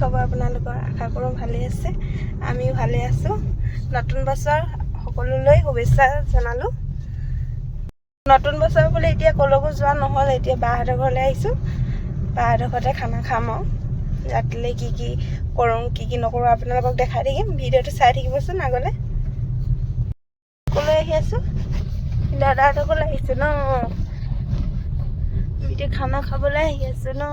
খবৰ আপোনালোকৰ? আশা কৰোঁ ভালেই আছে, আমিও ভালে আছোঁ। নতুন বছৰ সকলোলৈ শুভেচ্ছা জনালোঁ। নতুন বছৰ বুলি এতিয়া ক'লৈকো যোৱা নহ'ল। এতিয়া বাহঁতৰ ঘৰলৈ আহিছোঁ। বাহঁতৰ ঘৰতে খানা খাম আৰু ৰাতিলৈ কি কি কৰোঁ কি কি নকৰোঁ আপোনালোকক দেখাই থাকিম। ভিডিঅ'টো চাই থাকিবচোন আগলৈ। ক'লৈ আহি আছোঁ? দাদাহঁতৰ ঘৰলৈ আহিছোঁ ন। এতিয়া খানা খাবলৈ আহি আছোঁ ন।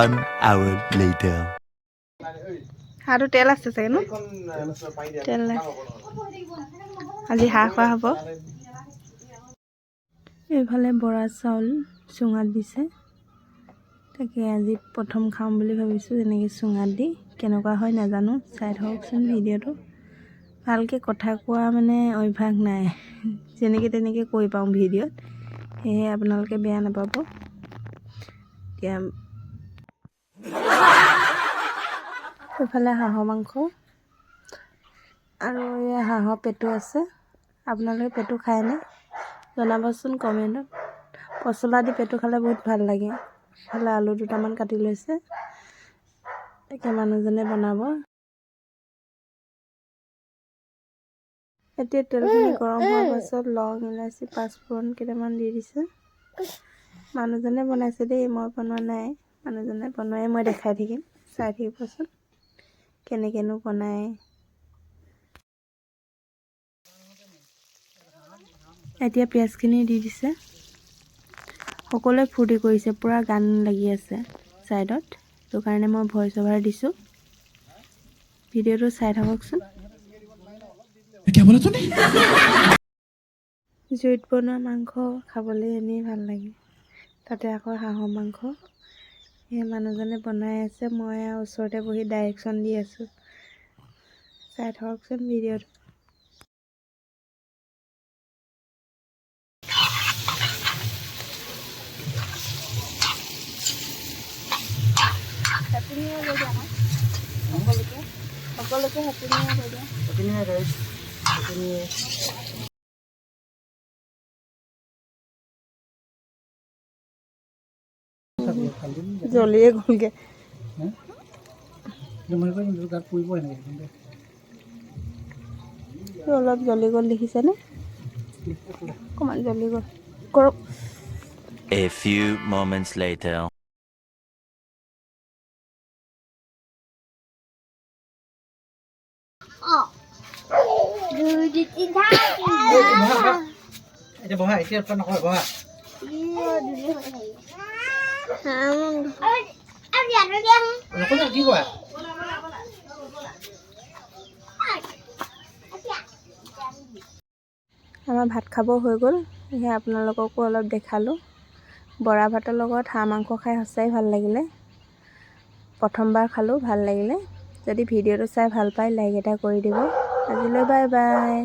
One hour later. হাঁহটো তেল আছে চাগে ন? তেল নাই। আজি হাঁহ খোৱা হ'ব। এইফালে বৰা চাউল চুঙাত দিছে। তাকে আজি প্ৰথম খাম বুলি ভাবিছোঁ, যেনেকৈ চুঙাত দি। কেনেকুৱা হয় নাজানো, চাই থাককচোন ভিডিঅ'টো। ভালকৈ কথা কোৱা মানে অভ্যাস নাই, যেনেকৈ তেনেকৈ কৈ পাওঁ ভিডিঅ'ত, সেয়ে আপোনালোকে বেয়া নাপাব। এতিয়া এইফালে হাঁহৰ মাংস আৰু এই হাঁহৰ পেটু আছে। আপোনালোকে পেটু খায়নে? জনাবচোন কমেণ্টত। পচলা দি পেটু খালে বহুত ভাল লাগে। এইফালে আলু দুটামান কাটি লৈছে, তাকে মানুহজনে বনাব। এতিয়া তেলখিনি গৰম হোৱাৰ পাছত লং, ইলাচি, পাঁচফোৰণ কেইটামান দি দিছে। মানুহজনে বনাইছে দেই, মই বনোৱা নাই। মানুহজনে বনোৱাই মই দেখাই থাকিম, চাই থাকিবচোন কেনেকৈনো বনায়। এতিয়া পিঁয়াজখিনি দি দিছে। সকলোৱে ফূৰ্তি কৰিছে, পূৰা গান লাগি আছে ছাইডত। সেইটো কাৰণে মই ভইচ অভাৰ দিছোঁ। ভিডিঅ'টো চাই থাককচোন। জুইত বনোৱা মাংস খাবলৈ এনেই ভাল লাগে, তাতে আকৌ হাঁহৰ মাংস। সেই মানুহজনে বনাই আছে, মই আৰু ওচৰতে বহি ডাইৰেকশ্যন দি আছোঁ। চাই থাককচোন ভিডিঅ'টো। হেপী নিউ ইয়েৰ কৈ দিয়া আকৌ সকলোকে হেপী নিউ ইয়েৰ কৈ দিয়া। হেপী নিউ ইয়েৰ গাইছ, হেপী নিউ ইয়েৰ। জ্বলিয়ে গ'লগৈ। অলপ জ্বলি গ'ল দেখিছেনে? অকণমান জ্বলি গ'ল। কৰক। A few moments later. আমাৰ ভাত খাব হৈ গ'ল। সেয়া আপোনালোককো অলপ দেখালোঁ। বৰা ভাতৰ লগত হাঁহ মাংস খাই সঁচাই ভাল লাগিলে। প্ৰথমবাৰ খালোঁ, ভাল লাগিলে। যদি ভিডিঅ'টো চাই ভাল পায় লাইক এটা কৰি দিব। আজিলৈ বাই বাই।